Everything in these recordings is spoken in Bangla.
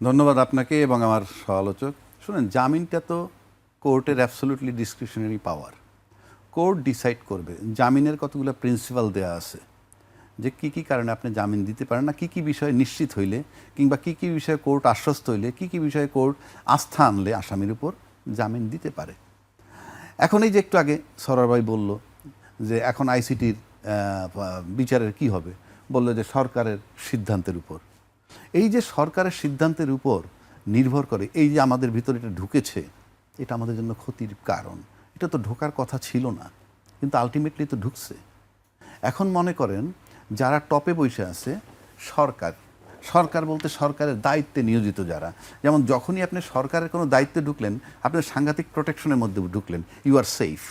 ধন্যবাদ আপনাকে এবং আমার সহ-আলোচক। শুনেন, জামিনটা তো কোর্টের অ্যাবসলিউটলি ডিসক্রিশনারি পাওয়ার। কোর্ট ডিসাইড করবে। জামিনের কতগুলো প্রিন্সিপাল দেয়া আছে যে কি কি কারণে আপনি জামিন দিতে পারেন না, কি কি বিষয়ে নিশ্চিত হইলে, কিংবা কি কি বিষয়ে কোর্ট আশ্বস্ত হইলে, কি কি বিষয়ে কোর্ট আস্থা আনলে আসামির উপর জামিন দিতে পারে। এখন এই যে একটু আগে সরোয়ার ভাই বলল যে এখন আইসিটির বিচারের কি হবে, বললো যে সরকারের সিদ্ধান্তের উপর। এই যে সরকারের সিদ্ধান্তের উপর নির্ভর করে এই যে আমাদের ভিতরে এটা ঢুকেছে, এটা আমাদের জন্য ক্ষতির কারণ। এটা তো ঢোকার কথা ছিল না, কিন্তু আলটিমেটলি তো ঢুকছে। এখন মনে করেন যারা টপে বসে আছে, সরকার সরকার বলতে সরকারের দায়িত্বে নিয়োজিত যারা, যেমন যখনই আপনি সরকারের কোনো দায়িত্বে ঢুকলেন, আপনি সাংঘাতিক প্রোটেকশনের মধ্যে ঢুকলেন, ইউ আর সেফ।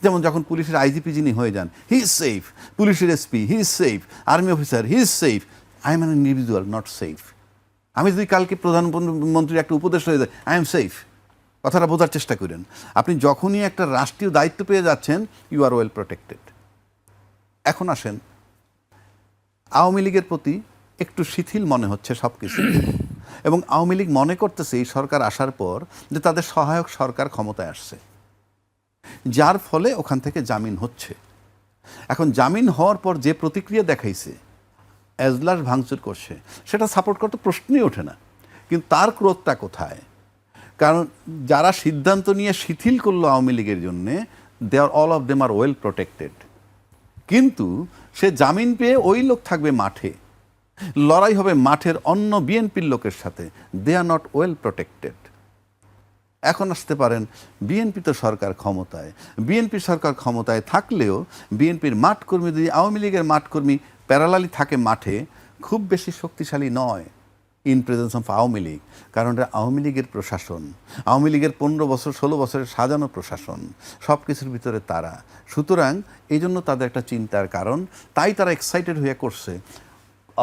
যেমন যখন পুলিশের আইজিপি যিনি হয়ে যান, হি ইজ সেফ। পুলিশের SP, he is safe. Army officer, he is safe. I am an individual, not safe. আমি যদি কালকে প্রধানমন্ত্রীর একটা উপদেশ হয়ে যায়, আই এম সেফ। কথাটা বোঝার চেষ্টা করেন। আপনি যখনই একটা রাষ্ট্রীয় দায়িত্ব পেয়ে যাচ্ছেন, ইউ আর ওয়েল প্রোটেক্টেড। এখন আসেন, আওয়ামী লীগের প্রতি একটু শিথিল মনে হচ্ছে সব কিছু, এবং আওয়ামী লীগ মনে করতেছে এই সরকার আসার পর যে তাদের সহায়ক সরকার ক্ষমতায় আসছে, যার ফলে ওখান থেকে জামিন হচ্ছে। এখন জামিন হওয়ার পর যে প্রতিক্রিয়া দেখাইছে, এজলাস ভাঙচুর করছে, সেটা সাপোর্ট করতে প্রশ্নই ওঠে না। কিন্তু তার ক্রোধটা কোথায়? কারণ যারা সিদ্ধান্ত নিয়ে শিথিল করলো আওয়ামী লীগের জন্যে, they are all of them are well protected. কিন্তু সে জামিন পেয়ে ওই লোক থাকবে মাঠে, লড়াই হবে মাঠের অন্য বিএনপির লোকের সাথে, দে আর নট ওয়েল প্রোটেক্টেড। এখন আসতে পারেন, বিএনপি তো সরকার ক্ষমতায়, বিএনপি সরকার ক্ষমতায় থাকলেও বিএনপির মাঠকর্মী যদি আওয়ামী লীগের মাঠকর্মী প্যারালালি থাকে মাঠে, খুব বেশি শক্তিশালী নয় in presence of Awami League. কারণ এটা আওয়ামী লীগের প্রশাসন, আওয়ামী লীগের 15 বছর 16 বছরের সাজানো প্রশাসন, সব কিছুর ভিতরে তারা। সুতরাং এই জন্য তাদের একটা চিন্তার কারণ, তাই তারা এক্সাইটেড হয়ে করছে।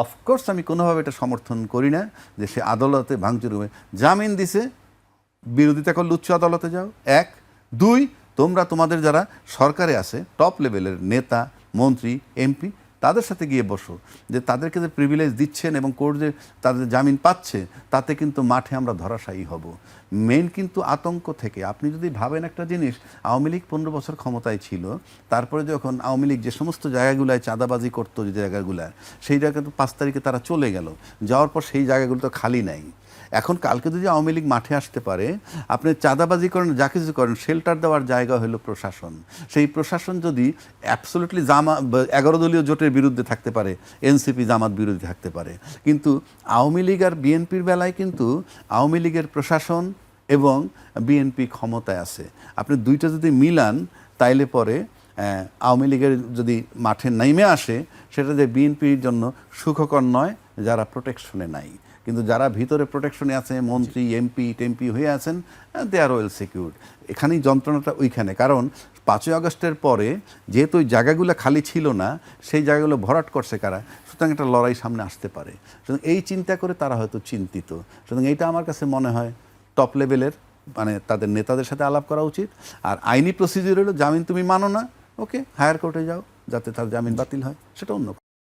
অফকোর্স আমি কোনোভাবে এটা সমর্থন করি না যে সে আদালতে ভাঙচুর হবে। জামিন দিছে, বিরোধিতা করলে উচ্চ আদালতে যাও, 1। 2, তোমরা তোমাদের যারা সরকারে আছে, টপ লেভেলের নেতা, মন্ত্রী, এমপি, তাদের সাথে গিয়ে বসো, যে তাদেরকে যে প্রিভিলেজ দিচ্ছেন এবং কোর্ট যে তাদের জামিন পাচ্ছে, তাতে কিন্তু মাঠে আমরা ধরাশায়ী হব। মেন কিন্তু আতঙ্ক থেকে, আপনি যদি ভাবেন একটা জিনিস, আওয়ামী লীগ 15 বছর ক্ষমতায় ছিল, তারপরে যখন আওয়ামী লীগ যে সমস্ত জায়গাগুলোয় চাঁদাবাজি করতো, যে জায়গাগুলো, সেই জায়গা তো 5 তারিখে তারা চলে গেল, যাওয়ার পর সেই জায়গাগুলো তো খালি নাই। এখন কালকে যদি আওয়ামী লীগ মাঠে আসতে পারে, আপনি চাঁদাবাজি করেন, যা কিছু করেন, শেল্টার দেওয়ার জায়গা হলো প্রশাসন। সেই প্রশাসন যদি অ্যাবসলিউটলি 11 দলীয় জোটের বিরুদ্ধে থাকতে পারে, এনসিপি জামাত বিরোধী থাকতে পারে, কিন্তু আওয়ামী লীগ আর বিএনপির বেলায় কিন্তু আওয়ামী লীগের প্রশাসন এবং বিএনপি ক্ষমতায় আছে। আপনি দুইটা যদি মিলান, তাইলে পরে আওয়ামী লীগের যদি মাঠে নেমে আসে, সেটা যে বিএনপির জন্য সুখকর নয় যারা প্রোটেকশনে নাই। কিন্তু যারা ভিতরে প্রোটেকশনে আছে, মন্ত্রী, এমপি টেমপি হয়ে আছেন, দে আর ওয়েল সিকিউরড। এখানেই যন্ত্রণাটা ওইখানে। কারণ 5ই আগস্টের পরে যেহেতু ওই জায়গাগুলো খালি ছিল না, সেই জায়গাগুলো ভরাট করছে কারা, সুতরাং একটা লড়াই সামনে আসতে পারে। সুতরাং এই চিন্তা করে তারা হয়তো চিন্তিত। সুতরাং এইটা আমার কাছে মনে হয় টপ লেভেলের, মানে তাদের নেতাদের সাথে আলাপ করা উচিত। আর আইনি প্রসিডিউর হলো, জামিন তুমি মানো না, ওকে, হায়ার কোর্টে যাও, যাতে তার জামিন বাতিল হয়, সেটা অন্য